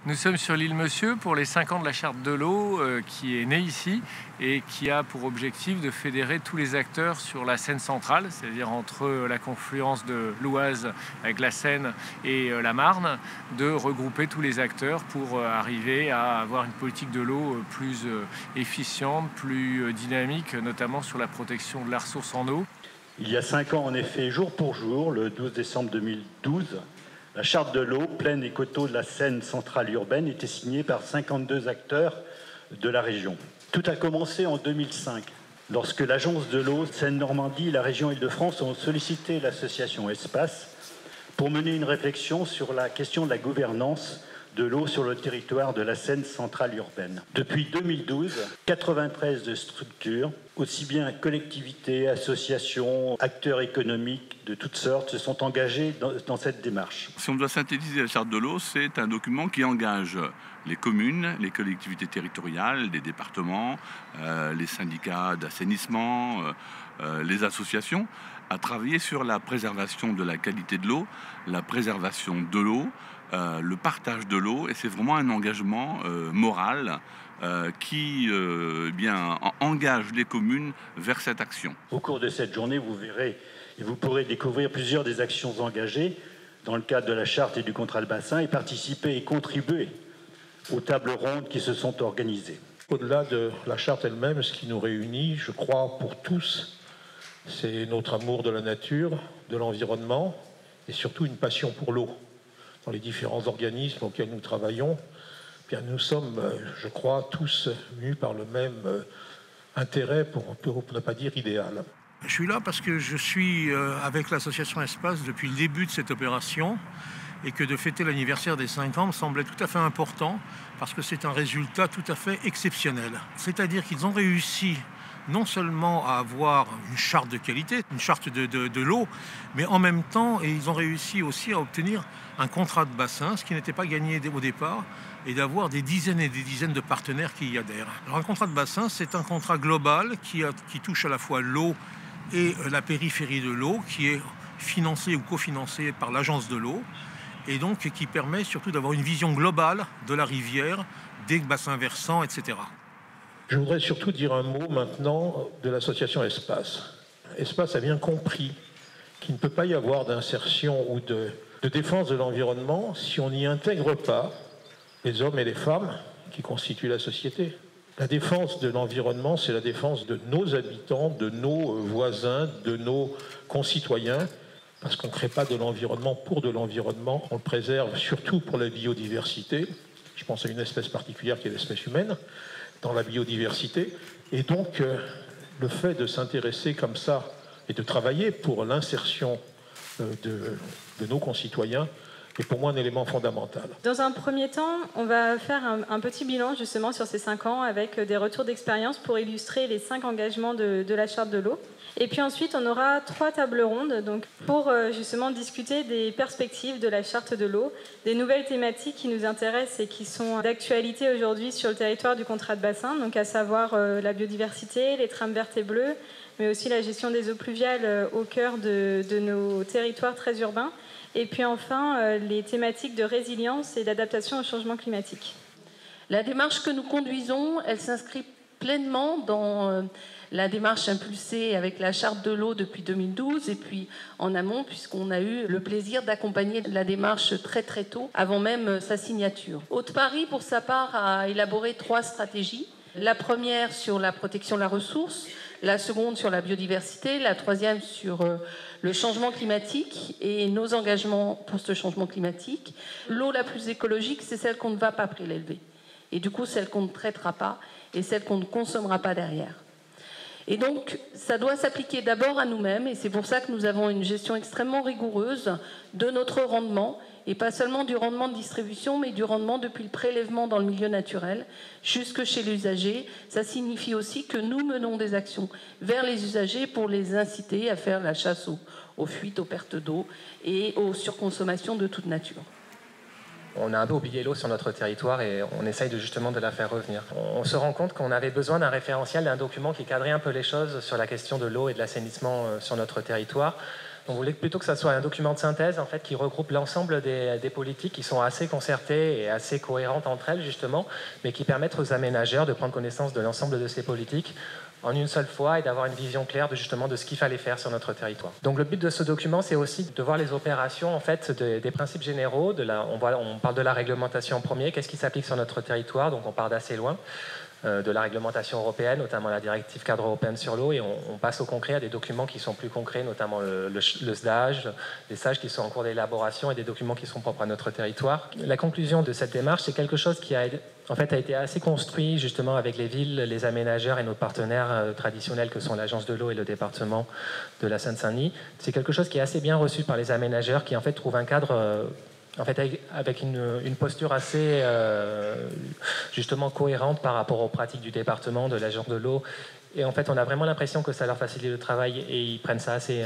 Nous sommes sur l'île Monsieur pour les 5 ans de la Charte de l'eau qui est née ici et qui a pour objectif de fédérer tous les acteurs sur la Seine centrale, c'est-à-dire entre la confluence de l'Oise avec la Seine et la Marne, de regrouper tous les acteurs pour arriver à avoir une politique de l'eau plus efficiente, plus dynamique, notamment sur la protection de la ressource en eau. Il y a 5 ans, en effet, jour pour jour, le 12 décembre 2012, la Charte de l'eau, plaine et coteaux de la Seine centrale urbaine, était signée par 52 acteurs de la région. Tout a commencé en 2005, lorsque l'Agence de l'eau, Seine-Normandie et la région Île-de-France ont sollicité l'association Espace pour mener une réflexion sur la question de la gouvernance de l'eau sur le territoire de la Seine centrale urbaine. Depuis 2012, 93 structures, aussi bien collectivités, associations, acteurs économiques de toutes sortes, se sont engagés dans cette démarche. Si on doit synthétiser la Charte de l'eau, c'est un document qui engage les communes, les collectivités territoriales, les départements, les syndicats d'assainissement, les associations, à travailler sur la préservation de la qualité de l'eau, la préservation de l'eau, le partage de l'eau, et c'est vraiment un engagement moral qui engage les communes vers cette action. Au cours de cette journée, vous verrez et vous pourrez découvrir plusieurs des actions engagées dans le cadre de la charte et du contrat de bassin et participer et contribuer aux tables rondes qui se sont organisées. Au-delà de la charte elle-même, ce qui nous réunit, je crois, pour tous, c'est notre amour de la nature, de l'environnement et surtout une passion pour l'eau. Dans les différents organismes auxquels nous travaillons, bien, nous sommes, je crois, tous mus par le même intérêt, pour ne pas dire idéal. Je suis là parce que je suis avec l'association Espace depuis le début de cette opération et que de fêter l'anniversaire des 5 ans me semblait tout à fait important parce que c'est un résultat tout à fait exceptionnel. C'est-à-dire qu'ils ont réussi non seulement à avoir une charte de qualité, une charte de l'eau, mais en même temps, et ils ont réussi aussi à obtenir un contrat de bassin, ce qui n'était pas gagné au départ, et d'avoir des dizaines et des dizaines de partenaires qui y adhèrent. Alors un contrat de bassin, c'est un contrat global qui touche à la fois l'eau et la périphérie de l'eau, qui est financé ou cofinancé par l'agence de l'eau, et donc qui permet surtout d'avoir une vision globale de la rivière, des bassins versants, etc. Je voudrais surtout dire un mot maintenant de l'association Espace. Espace a bien compris qu'il ne peut pas y avoir d'insertion ou de défense de l'environnement si on n'y intègre pas les hommes et les femmes qui constituent la société. La défense de l'environnement, c'est la défense de nos habitants, de nos voisins, de nos concitoyens, parce qu'on ne crée pas de l'environnement pour de l'environnement, on le préserve surtout pour la biodiversité. Je pense à une espèce particulière qui est l'espèce humaine, dans la biodiversité. Et donc, le fait de s'intéresser comme ça et de travailler pour l'insertion de nos concitoyens est pour moi un élément fondamental. Dans un premier temps, on va faire un petit bilan justement sur ces 5 ans avec des retours d'expérience pour illustrer les 5 engagements de la Charte de l'eau. Et puis ensuite, on aura 3 tables rondes donc, pour justement discuter des perspectives de la Charte de l'eau, des nouvelles thématiques qui nous intéressent et qui sont d'actualité aujourd'hui sur le territoire du contrat de bassin, donc à savoir la biodiversité, les trames vertes et bleues, mais aussi la gestion des eaux pluviales au cœur de nos territoires très urbains. Et puis enfin, les thématiques de résilience et d'adaptation au changement climatique. La démarche que nous conduisons, elle s'inscrit pleinement dans la démarche impulsée avec la Charte de l'eau depuis 2012 et puis en amont, puisqu'on a eu le plaisir d'accompagner la démarche très très tôt, avant même sa signature. Haute-Paris, pour sa part, a élaboré 3 stratégies. La première sur la protection de la ressource, la seconde sur la biodiversité, la troisième sur le changement climatique et nos engagements pour ce changement climatique. L'eau la plus écologique, c'est celle qu'on ne va pas prélever. Et du coup, celle qu'on ne traitera pas et celle qu'on ne consommera pas derrière. Et donc, ça doit s'appliquer d'abord à nous-mêmes, et c'est pour ça que nous avons une gestion extrêmement rigoureuse de notre rendement, et pas seulement du rendement de distribution, mais du rendement depuis le prélèvement dans le milieu naturel jusque chez l'usager. Ça signifie aussi que nous menons des actions vers les usagers pour les inciter à faire la chasse aux fuites, aux pertes d'eau et aux surconsommations de toute nature. On a un peu oublié l'eau sur notre territoire et on essaye justement de la faire revenir. On se rend compte qu'on avait besoin d'un référentiel, d'un document qui cadrait un peu les choses sur la question de l'eau et de l'assainissement sur notre territoire. On voulait plutôt que ça soit un document de synthèse en fait, qui regroupe l'ensemble des politiques qui sont assez concertées et assez cohérentes entre elles justement, mais qui permettent aux aménageurs de prendre connaissance de l'ensemble de ces politiques en une seule fois et d'avoir une vision claire de ce qu'il fallait faire sur notre territoire. Donc le but de ce document, c'est aussi de voir les opérations en fait, des principes généraux. On parle de la réglementation en premier, qu'est-ce qui s'applique sur notre territoire, donc on part d'assez loin. De la réglementation européenne, notamment la directive cadre européenne sur l'eau, et on passe au concret à des documents qui sont plus concrets, notamment le SDAGE, les SAGE qui sont en cours d'élaboration et des documents qui sont propres à notre territoire. La conclusion de cette démarche, c'est quelque chose qui a été assez construit justement avec les villes, les aménageurs et nos partenaires traditionnels que sont l'Agence de l'eau et le département de la Seine-Saint-Denis. C'est quelque chose qui est assez bien reçu par les aménageurs qui en fait trouvent un cadre avec une posture assez justement cohérente par rapport aux pratiques du département, de l'agence de l'eau. Et en fait, on a vraiment l'impression que ça leur facilite le travail et ils prennent ça assez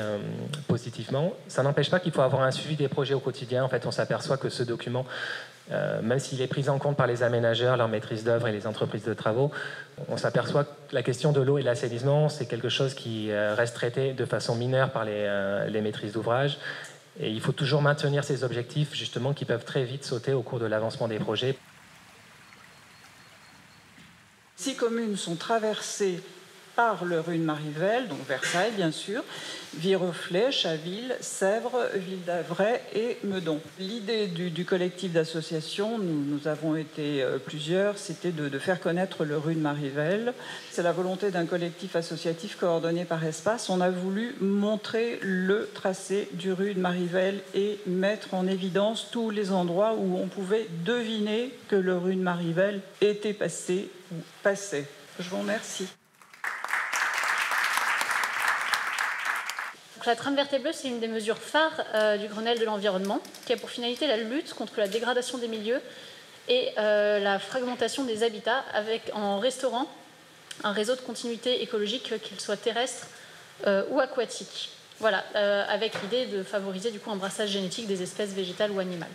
positivement. Ça n'empêche pas qu'il faut avoir un suivi des projets au quotidien. En fait, on s'aperçoit que ce document, même s'il est pris en compte par les aménageurs, leur maîtrise d'œuvre et les entreprises de travaux, on s'aperçoit que la question de l'eau et de l'assainissement, c'est quelque chose qui reste traité de façon mineure par les maîtrises d'ouvrage. Et il faut toujours maintenir ces objectifs, justement, qui peuvent très vite sauter au cours de l'avancement des projets. 6 communes sont traversées par le Rhûne-Marivelle, donc Versailles bien sûr, Viroflay, Chaville, Sèvres, Ville-d'Avray et Meudon. L'idée du collectif d'associations, nous avons été plusieurs, c'était de faire connaître le Rhûne-Marivelle. C'est la volonté d'un collectif associatif coordonné par Espace. On a voulu montrer le tracé du Rhûne-Marivelle et mettre en évidence tous les endroits où on pouvait deviner que le Rhûne-Marivelle était passé ou passait. Je vous remercie. Donc, la trame verte et bleue, c'est une des mesures phares du Grenelle de l'environnement, qui a pour finalité la lutte contre la dégradation des milieux et la fragmentation des habitats, en restaurant un réseau de continuité écologique, qu'il soit terrestre ou aquatique. Voilà, avec l'idée de favoriser du coup un brassage génétique des espèces végétales ou animales.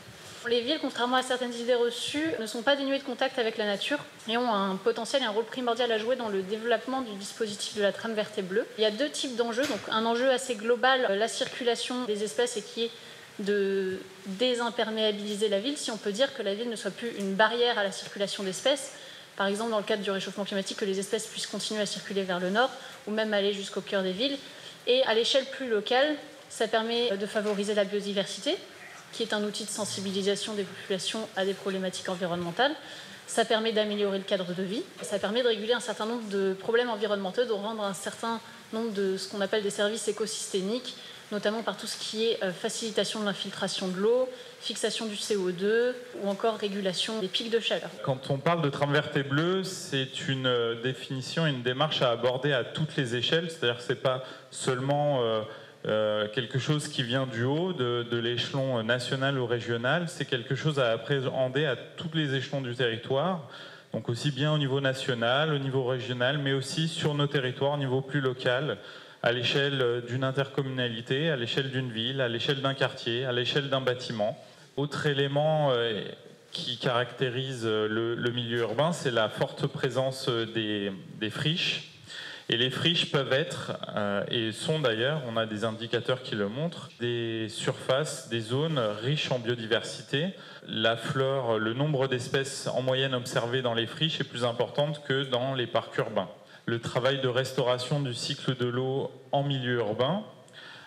Les villes, contrairement à certaines idées reçues, ne sont pas dénuées de contact avec la nature et ont un potentiel et un rôle primordial à jouer dans le développement du dispositif de la trame verte et bleue. Il y a 2 types d'enjeux, donc un enjeu assez global, la circulation des espèces, et qui est de désimperméabiliser la ville, si on peut dire que la ville ne soit plus une barrière à la circulation d'espèces, par exemple dans le cadre du réchauffement climatique, que les espèces puissent continuer à circuler vers le nord ou même aller jusqu'au cœur des villes. Et à l'échelle plus locale, ça permet de favoriser la biodiversité, qui est un outil de sensibilisation des populations à des problématiques environnementales. Ça permet d'améliorer le cadre de vie. Ça permet de réguler un certain nombre de problèmes environnementaux, de rendre un certain nombre de ce qu'on appelle des services écosystémiques, notamment par tout ce qui est facilitation de l'infiltration de l'eau, fixation du CO2 ou encore régulation des pics de chaleur. Quand on parle de trame verte et bleue, c'est une définition, une démarche à aborder à toutes les échelles, c'est-à-dire que ce n'est pas seulement quelque chose qui vient du haut, de l'échelon national ou régional, c'est quelque chose à appréhender à tous les échelons du territoire, donc aussi bien au niveau national, au niveau régional, mais aussi sur nos territoires, au niveau plus local, à l'échelle d'une intercommunalité, à l'échelle d'une ville, à l'échelle d'un quartier, à l'échelle d'un bâtiment. Autre élément qui caractérise le milieu urbain, c'est la forte présence des friches. Et les friches peuvent être, et sont d'ailleurs, on a des indicateurs qui le montrent, des surfaces, des zones riches en biodiversité. La flore, le nombre d'espèces en moyenne observées dans les friches est plus importante que dans les parcs urbains. Le travail de restauration du cycle de l'eau en milieu urbain,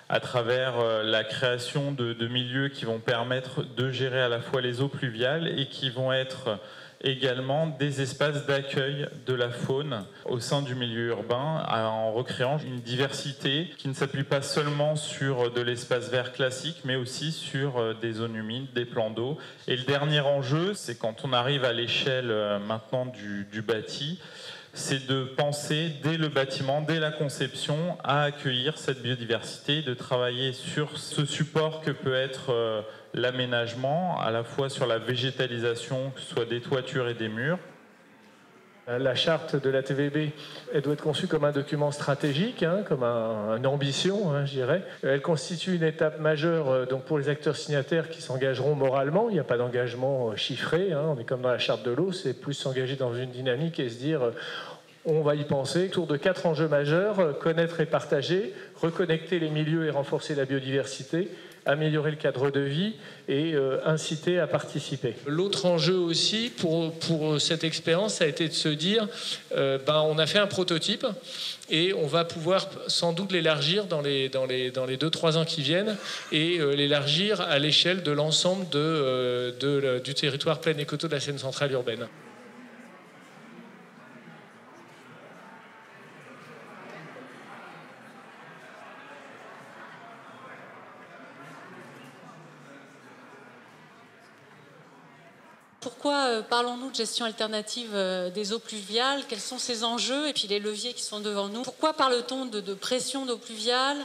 à travers la création de milieux qui vont permettre de gérer à la fois les eaux pluviales et qui vont être également des espaces d'accueil de la faune au sein du milieu urbain, en recréant une diversité qui ne s'appuie pas seulement sur de l'espace vert classique, mais aussi sur des zones humides, des plans d'eau. Et le dernier enjeu, c'est quand on arrive à l'échelle maintenant du bâti, c'est de penser dès le bâtiment, dès la conception, à accueillir cette biodiversité, de travailler sur ce support que peut être l'aménagement, à la fois sur la végétalisation, que ce soit des toitures et des murs. La charte de la TVB, elle doit être conçue comme un document stratégique, comme une ambition, je dirais. Elle constitue une étape majeure donc pour les acteurs signataires qui s'engageront moralement. Il n'y a pas d'engagement chiffré, on est comme dans la charte de l'eau, c'est plus s'engager dans une dynamique et se dire On va y penser autour de 4 enjeux majeurs: connaître et partager, reconnecter les milieux et renforcer la biodiversité, améliorer le cadre de vie et inciter à participer. L'autre enjeu aussi pour cette expérience, ça a été de se dire, on a fait un prototype et on va pouvoir sans doute l'élargir dans les 2-3 ans qui viennent et l'élargir à l'échelle de l'ensemble du territoire plaine et coteaux de la Seine centrale urbaine. Pourquoi parlons-nous de gestion alternative des eaux pluviales? Quels sont ces enjeux et puis les leviers qui sont devant nous? Pourquoi parle-t-on de pression d'eau pluviale?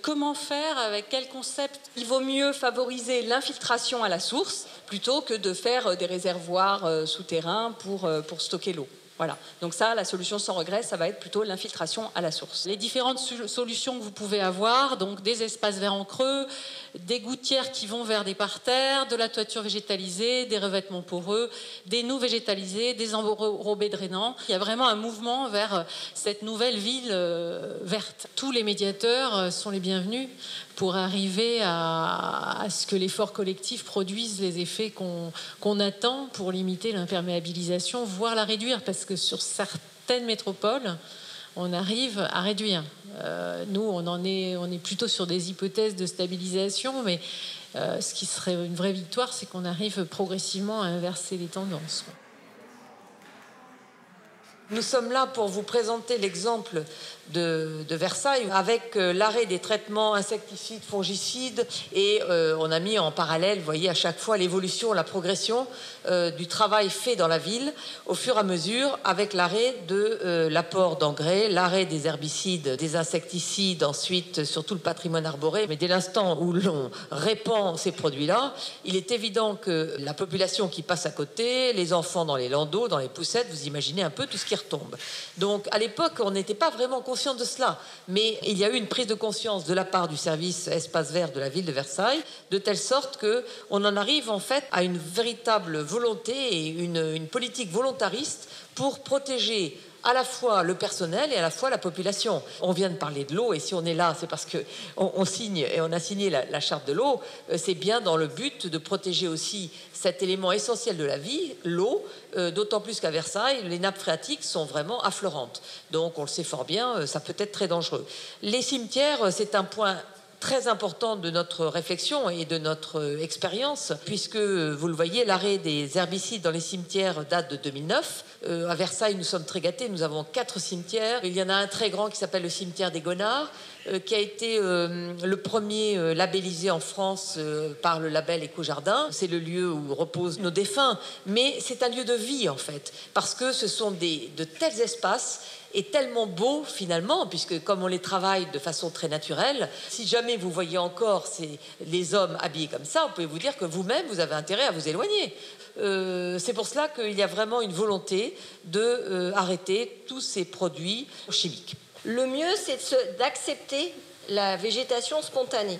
Comment faire? Avec quel concept? Il vaut mieux favoriser l'infiltration à la source plutôt que de faire des réservoirs souterrains pour stocker l'eau. Voilà. Donc ça, la solution sans regret, ça va être plutôt l'infiltration à la source. Les différentes solutions que vous pouvez avoir, donc des espaces verts en creux, des gouttières qui vont vers des parterres, de la toiture végétalisée, des revêtements poreux, des noues végétalisées, des enrobés drainants. Il y a vraiment un mouvement vers cette nouvelle ville verte. Tous les médiateurs sont les bienvenus pour arriver à ce que l'effort collectif produise les effets qu'on attend pour limiter l'imperméabilisation, voire la réduire, parce que sur certaines métropoles, on arrive à réduire. Nous, on est plutôt sur des hypothèses de stabilisation, mais ce qui serait une vraie victoire, c'est qu'on arrive progressivement à inverser les tendances. Nous sommes là pour vous présenter l'exemple de Versailles avec l'arrêt des traitements insecticides, fongicides et on a mis en parallèle, vous voyez, à chaque fois l'évolution, la progression du travail fait dans la ville au fur et à mesure avec l'arrêt de l'apport d'engrais, l'arrêt des herbicides, des insecticides, ensuite sur tout le patrimoine arboré. Mais dès l'instant où l'on répand ces produits-là, il est évident que la population qui passe à côté, les enfants dans les landaux, dans les poussettes, vous imaginez un peu tout ce qui retombe. Donc à l'époque, on n'était pas vraiment conscient de cela, mais il y a eu une prise de conscience de la part du service espace vert de la ville de Versailles, de telle sorte qu'on en arrive en fait à une véritable volonté et une politique volontariste pour protéger à la fois le personnel et à la fois la population. On vient de parler de l'eau et si on est là, c'est parce qu'on signe et on a signé la charte de l'eau. C'est bien dans le but de protéger aussi cet élément essentiel de la vie, l'eau, d'autant plus qu'à Versailles, les nappes phréatiques sont vraiment affleurantes. Donc on le sait fort bien, ça peut être très dangereux. Les cimetières, c'est un point très important de notre réflexion et de notre expérience, puisque, vous le voyez, l'arrêt des herbicides dans les cimetières date de 2009. À Versailles, nous sommes très gâtés, nous avons 4 cimetières. Il y en a un très grand qui s'appelle le cimetière des Gonards, qui a été le premier labellisé en France par le label Éco-Jardin. C'est le lieu où reposent nos défunts, mais c'est un lieu de vie, en fait, parce que ce sont de tels espaces et tellement beaux finalement, puisque comme on les travaille de façon très naturelle, si jamais vous voyez encore les hommes habillés comme ça, vous pouvez vous dire que vous-même, vous avez intérêt à vous éloigner. C'est pour cela qu'il y a vraiment une volonté d'arrêter tous ces produits chimiques. Le mieux, c'est d'accepter la végétation spontanée.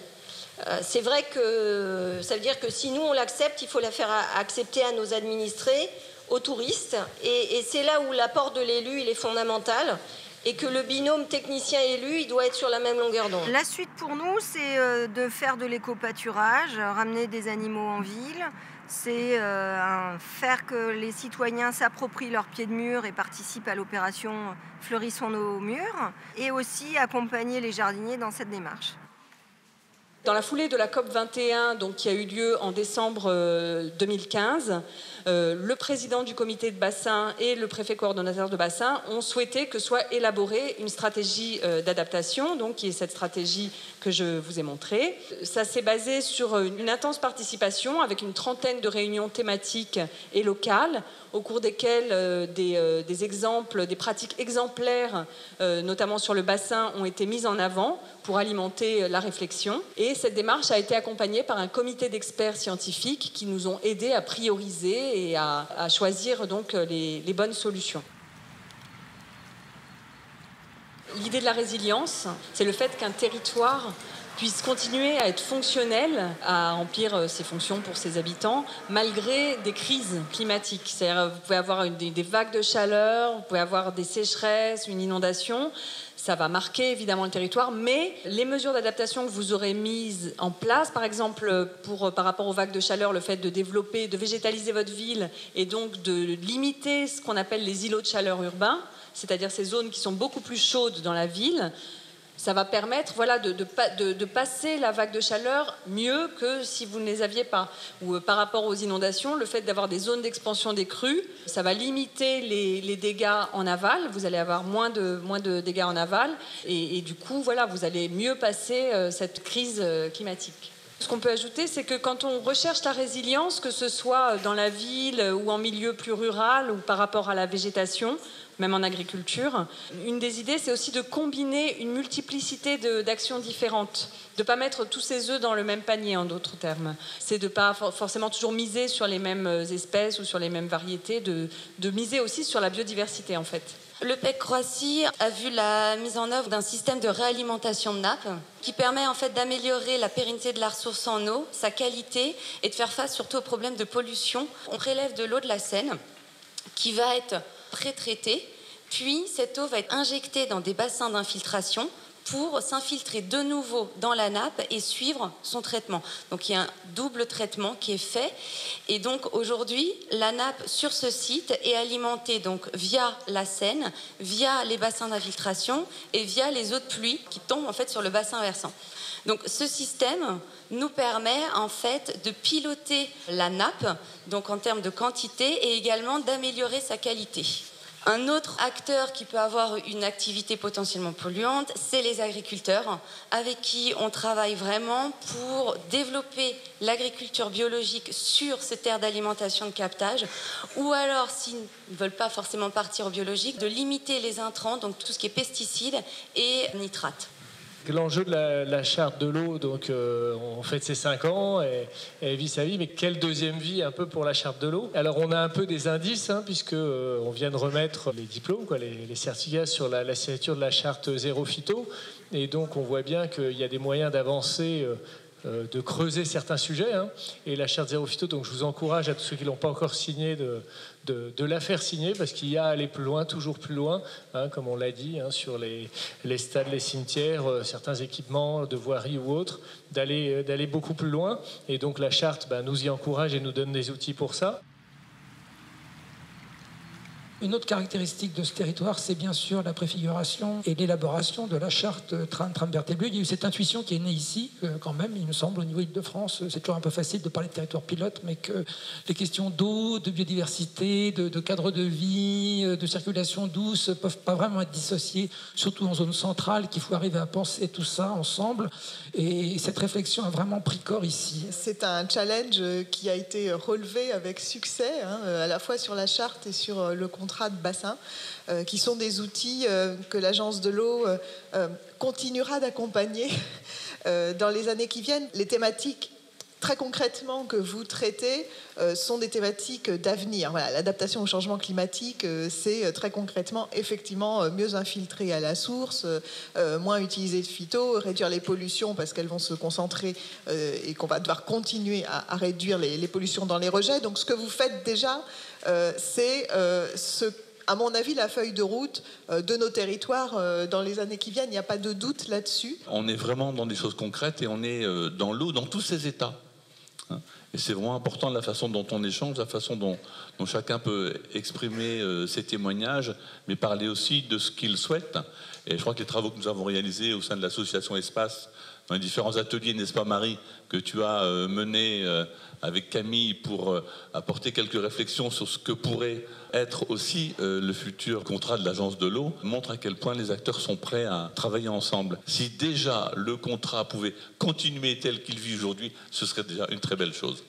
C'est vrai que ça veut dire que si nous, on l'accepte, il faut la faire accepter à nos administrés, aux touristes, et c'est là où l'apport de l'élu il est fondamental et que le binôme technicien-élu il doit être sur la même longueur d'onde. La suite pour nous c'est de faire de l'éco-pâturage, ramener des animaux en ville, c'est faire que les citoyens s'approprient leurs pieds de mur et participent à l'opération Fleurissons nos murs et aussi accompagner les jardiniers dans cette démarche. Dans la foulée de la COP21, donc, qui a eu lieu en décembre 2015, le président du comité de bassin et le préfet coordonnateur de bassin ont souhaité que soit élaborée une stratégie d'adaptation, donc qui est cette stratégie que je vous ai montrée. Ça s'est basé sur une intense participation avec une trentaine de réunions thématiques et locales, au cours desquelles des exemples, des pratiques exemplaires, notamment sur le bassin, ont été mises en avant pour alimenter la réflexion. Et cette démarche a été accompagnée par un comité d'experts scientifiques qui nous ont aidés à prioriser et à choisir donc les bonnes solutions. L'idée de la résilience, c'est le fait qu'un territoire puisse continuer à être fonctionnel, à remplir ses fonctions pour ses habitants, malgré des crises climatiques. C'est-à-dire, vous pouvez avoir des vagues de chaleur, vous pouvez avoir des sécheresses, une inondation. Ça va marquer évidemment le territoire, mais les mesures d'adaptation que vous aurez mises en place, par exemple par rapport aux vagues de chaleur, le fait de développer, de végétaliser votre ville et donc de limiter ce qu'on appelle les îlots de chaleur urbains, c'est-à-dire ces zones qui sont beaucoup plus chaudes dans la ville, ça va permettre de passer la vague de chaleur mieux que si vous ne les aviez pas. Ou par rapport aux inondations, le fait d'avoir des zones d'expansion des crues, ça va limiter les dégâts en aval. Vous allez avoir moins de dégâts en aval. Et du coup, vous allez mieux passer cette crise climatique. Ce qu'on peut ajouter, c'est que quand on recherche la résilience, que ce soit dans la ville ou en milieu plus rural ou par rapport à la végétation, même en agriculture, une des idées, c'est aussi de combiner une multiplicité d'actions différentes, de ne pas mettre tous ses œufs dans le même panier, en d'autres termes. C'est de ne pas forcément toujours miser sur les mêmes espèces ou sur les mêmes variétés, de miser aussi sur la biodiversité, en fait. Le PEC Croissy a vu la mise en œuvre d'un système de réalimentation de nappes qui permet en fait d'améliorer la pérennité de la ressource en eau, sa qualité et de faire face surtout aux problèmes de pollution. On prélève de l'eau de la Seine qui va être pré-traitée, puis cette eau va être injectée dans des bassins d'infiltration pour s'infiltrer de nouveau dans la nappe et suivre son traitement. Donc il y a un double traitement qui est fait. Et donc aujourd'hui, la nappe sur ce site est alimentée donc via la Seine, via les bassins d'infiltration et via les eaux de pluie qui tombent en fait sur le bassin versant. Donc ce système nous permet en fait de piloter la nappe, donc en termes de quantité, et également d'améliorer sa qualité. Un autre acteur qui peut avoir une activité potentiellement polluante, c'est les agriculteurs, avec qui on travaille vraiment pour développer l'agriculture biologique sur ces terres d'alimentation de captage, ou alors, s'ils ne veulent pas forcément partir au biologique, de limiter les intrants, donc tout ce qui est pesticides et nitrates. L'enjeu de la charte de l'eau, donc on fête ses 5 ans et elle vit sa vie, mais quelle deuxième vie un peu pour la charte de l'eau? Alors on a un peu des indices, puisque on vient de remettre les diplômes, les certificats sur la signature de la charte zéro phyto, et donc on voit bien qu'il y a des moyens d'avancer, de creuser certains sujets, et la charte zéro phyto, donc je vous encourage à tous ceux qui ne l'ont pas encore signée de la faire signer, parce qu'il y a à aller plus loin, toujours plus loin, comme on l'a dit, sur les stades, les cimetières, certains équipements de voirie ou autres, d'aller beaucoup plus loin. Et donc la charte nous y encourage et nous donne des outils pour ça. Une autre caractéristique de ce territoire, c'est bien sûr la préfiguration et l'élaboration de la charte Tram-Berthet-Bleu. Il y a eu cette intuition qui est née ici, quand même, il me semble, au niveau Île-de-France. C'est toujours un peu facile de parler de territoire pilote, mais que les questions d'eau, de biodiversité, de cadre de vie, de circulation douce ne peuvent pas vraiment être dissociées, surtout en zone centrale, qu'il faut arriver à penser tout ça ensemble. Et cette réflexion a vraiment pris corps ici. C'est un challenge qui a été relevé avec succès, à la fois sur la charte et sur le contrat de bassin, qui sont des outils que l'Agence de l'eau continuera d'accompagner dans les années qui viennent. Les thématiques, très concrètement, que vous traitez sont des thématiques d'avenir. Voilà, l'adaptation au changement climatique, c'est très concrètement, effectivement, mieux infiltrer à la source, moins utiliser de phyto, réduire les pollutions parce qu'elles vont se concentrer et qu'on va devoir continuer à réduire les pollutions dans les rejets. Donc ce que vous faites déjà, c'est à mon avis, la feuille de route de nos territoires dans les années qui viennent. Il n'y a pas de doute là-dessus. On est vraiment dans des choses concrètes et on est dans l'eau, dans tous ses états. Et c'est vraiment important la façon dont on échange, la façon dont chacun peut exprimer ses témoignages, mais parler aussi de ce qu'il souhaite. Et je crois que les travaux que nous avons réalisés au sein de l'association Espace, dans les différents ateliers, n'est-ce pas Marie, que tu as menés avec Camille pour apporter quelques réflexions sur ce que pourrait être aussi le futur contrat de l'Agence de l'eau, montre à quel point les acteurs sont prêts à travailler ensemble. Si déjà le contrat pouvait continuer tel qu'il vit aujourd'hui, ce serait déjà une très belle chose.